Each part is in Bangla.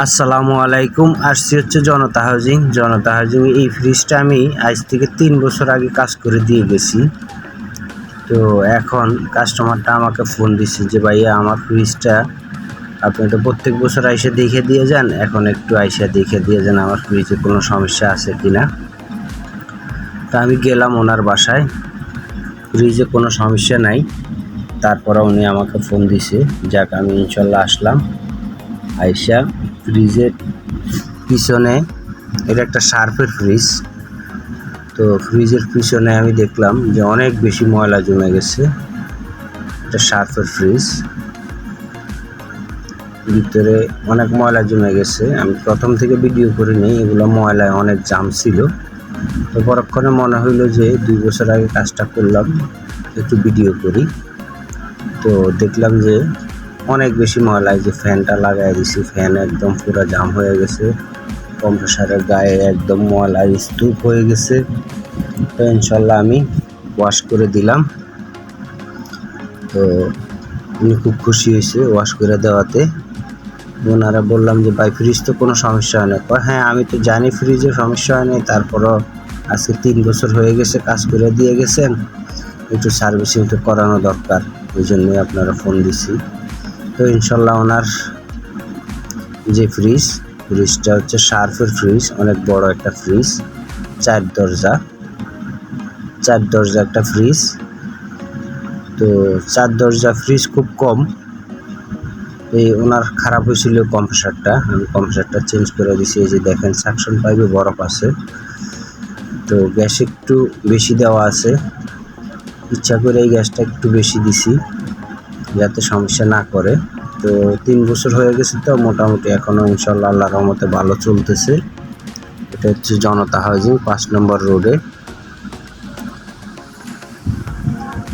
আসসালামু আলাইকুম। আসছি হচ্ছে জনতা হাউজিং। জনতা হাউজিং এই ফ্রিজটা আমি আজ থেকে 3 বছর আগে কাজ করে দিয়ে গেছি। তো এখন কাস্টমারটা আমাকে ফোন দিচ্ছে যে ভাইয়া আমার ফ্রিজটা আপনি তো প্রত্যেক বছর আইসা দেখে দিয়ে যান, এখন একটু আইসা দেখে দিয়ে যান আমার ফ্রিজে কোনো সমস্যা আছে কিনা। তা আমি গেলাম ওনার বাসায়, ফ্রিজে কোনো সমস্যা নাই। তারপরে উনি আমাকে ফোন দিছে, যাক আমি ইনশাল্লাহ আসলাম। আইসা ফ্রিজের পিছনে, এটা একটা শার্পের ফ্রিজ, তো ফ্রিজের পিছনে আমি দেখলাম যে অনেক বেশি ময়লা জমে গেছে। এটা শার্পের ফ্রিজ, ভিতরে অনেক ময়লা জমে গেছে। আমি প্রথম থেকে ভিডিও করিনি, এগুলো ময়লায় অনেক জাম ছিল। তো পরক্ষণে মনে হইলো যে 2 বছর আগে কাজটা করলাম, একটু ভিডিও করি। তো দেখলাম যে অনেক বেশি ময়লা। যে ফ্যানটা লাগাই দিছি, ফ্যান একদম পুরো জাম হয়ে গেছে, কম্প্রেসারের গায়ে একদম ময়লা স্তূপ হয়ে গেছে। তো ইনশাল্লাহ আমি ওয়াশ করে দিলাম। তো উনি খুব খুশি হয়েছে ওয়াশ করে দেওয়াতে। ওনারা বললাম যে ভাই ফ্রিজ তো কোনো সমস্যা হয় না। হ্যাঁ আমি তো জানি ফ্রিজে সমস্যা হয় না, তারপরও আজকে 3 বছর হয়ে গেছে কাজ করে দিয়ে গেছেন, একটু সার্ভিসিং তো করানো দরকার, ওই জন্যই আপনারা ফোন দিছি। তো ইনশাল্লাহ ওনার যে ফ্রিজটা হচ্ছে শার্পের ফ্রিজ, অনেক বড় একটা ফ্রিজ, 4 দরজা একটা ফ্রিজ। তো 4 দরজা ফ্রিজ খুব কম। এই ওনার খারাপ হয়েছিল কম্প্রেসারটা, আমি কম্প্রেসারটা চেঞ্জ করে দিছি। এই যে দেখেন সাকশন পাইপে বরফ আছে, তো গ্যাস একটু বেশি দেওয়া আছে, ইচ্ছা করে এই গ্যাসটা একটু বেশি দিছি যাতে সমস্যা না করে। তো 3 বছর হয়ে গেছে, তো মোটামুটি এখনও ইনশাল্লাহ আল্লাহর রহমতে ভালো চলতেছে। এটা হচ্ছে জনতা হাউজিং 5 নম্বর রোডে।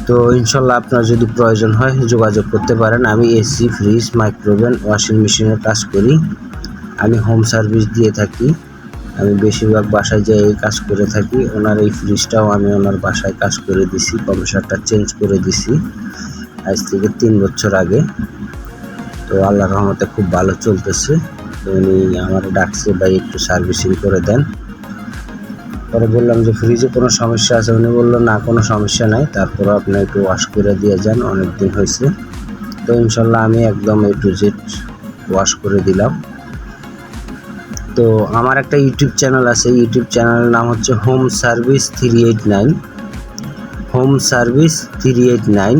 তো ইনশাল্লাহ আপনার যদি প্রয়োজন হয় যোগাযোগ করতে পারেন। আমি এসি, ফ্রিজ, মাইক্রোওভেন, ওয়াশিং মেশিনের কাজ করি। আমি হোম সার্ভিস দিয়ে থাকি। আমি বেশিরভাগ বাসায় যেয়ে এই কাজ করে থাকি। ওনার এই ফ্রিজটাও আমি ওনার বাসায় কাজ করে দিছি, কম্প্রেসারটা চেঞ্জ করে দিছি আজ থেকে 3 বছর আগে। তো আল্লাহর রহমতে খুব ভালো চলতেছে। তো উনি আমার ডাকছে ভাই একটু সার্ভিসিং করে দেন। পরে বললাম যে ফ্রিজে কোনো সমস্যা আছে, উনি বললো না কোনো সমস্যা নাই, তারপরে আপনি একটু ওয়াশ করে দিয়ে যান, অনেক দিন হয়েছে। তো ইনশাল্লাহ আমি একদম A to Z ওয়াশ করে দিলাম। তো আমার একটা ইউটিউব চ্যানেল আছে, ইউটিউব চ্যানেলের নাম হচ্ছে হোম সার্ভিস 389, হোম সার্ভিস 389।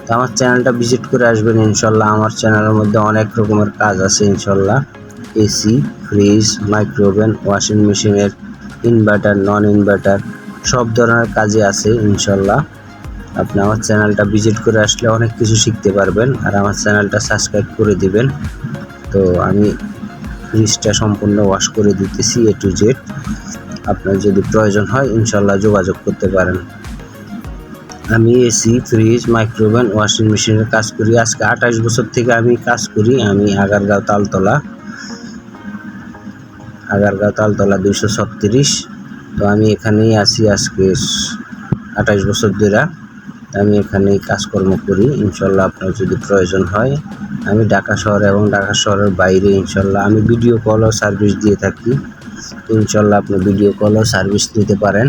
তো আমার চ্যানেলটা ভিজিট করে আসবেন ইনশাল্লাহ। আমার চ্যানেলের মধ্যে অনেক রকমের কাজ আছে ইনশাল্লাহ, এসি, ফ্রিজ, মাইক্রোওভেন, ওয়াশিং মেশিনের, ইনভার্টার, নন ইনভার্টার, সব ধরনের কাজে আছে ইনশাল্লাহ। আপনি আমার চ্যানেলটা ভিজিট করে আসলে অনেক কিছু শিখতে পারবেন, আর আমার চ্যানেলটা সাবস্ক্রাইব করে দিবেন। তো আমি ফ্রিজটা সম্পূর্ণ ওয়াশ করে দিতেছি A to Z। আপনার যদি প্রয়োজন হয় ইনশাল্লাহ যোগাযোগ করতে পারেন। আমি এসি, ফ্রিজ, মাইক্রোওভেন, ওয়াশিং মেশিনের কাজ করি। আজকে 28 বছর থেকে আমি কাজ করি। আমি আগারগাঁও তালতলা 236। তো আমি এখানেই আছি আজকে 28 বছর ধরে। আমি এখানেই কাজকর্ম করি। ইনশাল্লাহ আপনার যদি প্রয়োজন হয়, আমি ঢাকা শহর এবং ঢাকা শহরের বাইরে ইনশাল্লাহ আমি ভিডিও কলও সার্ভিস দিয়ে থাকি। ইনশাল্লাহ আপনি ভিডিও কলও সার্ভিস নিতে পারেন।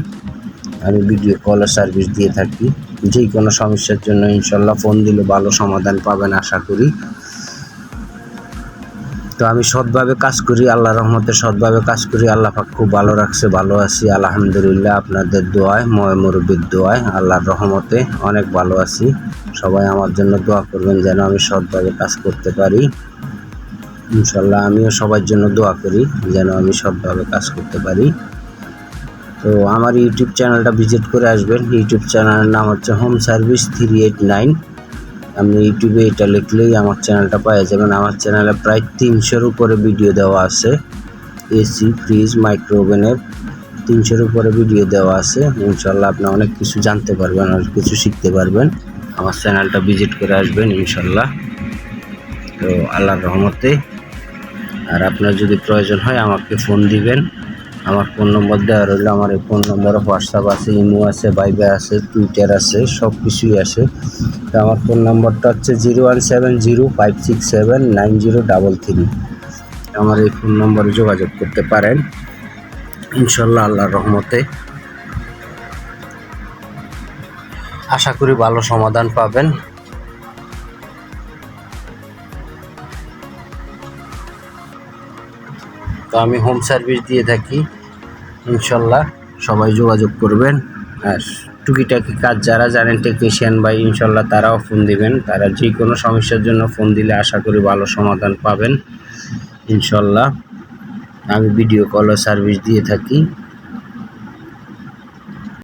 আমি ভিডিও কলও সার্ভিস দিয়ে থাকি। যে কোনো সমস্যার জন্য ইনশাল্লাহ ফোন দিলে ভালো সমাধান পাবেন আশা করি। তো আমি সৎভাবে কাজ করি, আল্লাহর রহমতে সৎভাবে কাজ করি। আল্লাহ পাক খুব ভালো রাখছে, ভালো আছি আলহামদুলিল্লাহ। আপনাদের দোয়ায়, মুরব্বির দোয়ায়, আল্লাহর রহমতে অনেক ভালো আছি। সবাই আমার জন্য দোয়া করবেন যেন আমি সৎভাবে কাজ করতে পারি ইনশাল্লাহ। আমিও সবার জন্য দোয়া করি যেন আমি সৎভাবে কাজ করতে পারি। তো আমার ইউটিউব চ্যানেলটা ভিজিট করে আসবেন। ইউটিউব চ্যানেলের নাম হচ্ছে হোম সার্ভিস 389। আপনি ইউটিউবে এটা লিখলেই আমার চ্যানেলটা পাওয়া যাবেন। আমার চ্যানেলে প্রায় 300-এর উপরে ভিডিও দেওয়া আছে। এসি, ফ্রিজ, মাইক্রোওভেনের 300-এর উপরে ভিডিও দেওয়া আছে। ইনশাল্লাহ আপনি অনেক কিছু জানতে পারবেন, অনেক কিছু শিখতে পারবেন। আমার চ্যানেলটা ভিজিট করে আসবেন ইনশাল্লাহ। তো আল্লাহর রহমতে। আর আপনার যদি প্রয়োজন হয় আমাকে ফোন দিবেন। আমার ফোন নম্বর দেওয়া রইল। আমার এই ফোন নম্বরে হোয়াটসঅ্যাপ আছে, ইমো আছে, ভাইবার আছে, টুইটার আছে, সব কিছুই আছে। তো আমার ফোন নম্বরটা হচ্ছে 01705679033। আমার এই ফোন নম্বরে যোগাযোগ করতে পারেন। ইনশাল্লাহ আল্লাহর রহমতে আশা করি ভালো সমাধান পাবেন। তো আমি হোম সার্ভিস দিয়ে থাকি, ইনশাল্লাহ সবাই যোগাযোগ করবেন। আর টুকিটাকি কাজ যারা জানেন টেকনিশিয়ান ভাই, ইনশাল্লাহ তারাও ফোন দিবেন। তারা যে কোনো সমস্যার জন্য ফোন দিলে আশা করি ভালো সমাধান পাবেন ইনশাল্লাহ। আমি ভিডিও কলও সার্ভিস দিয়ে থাকি।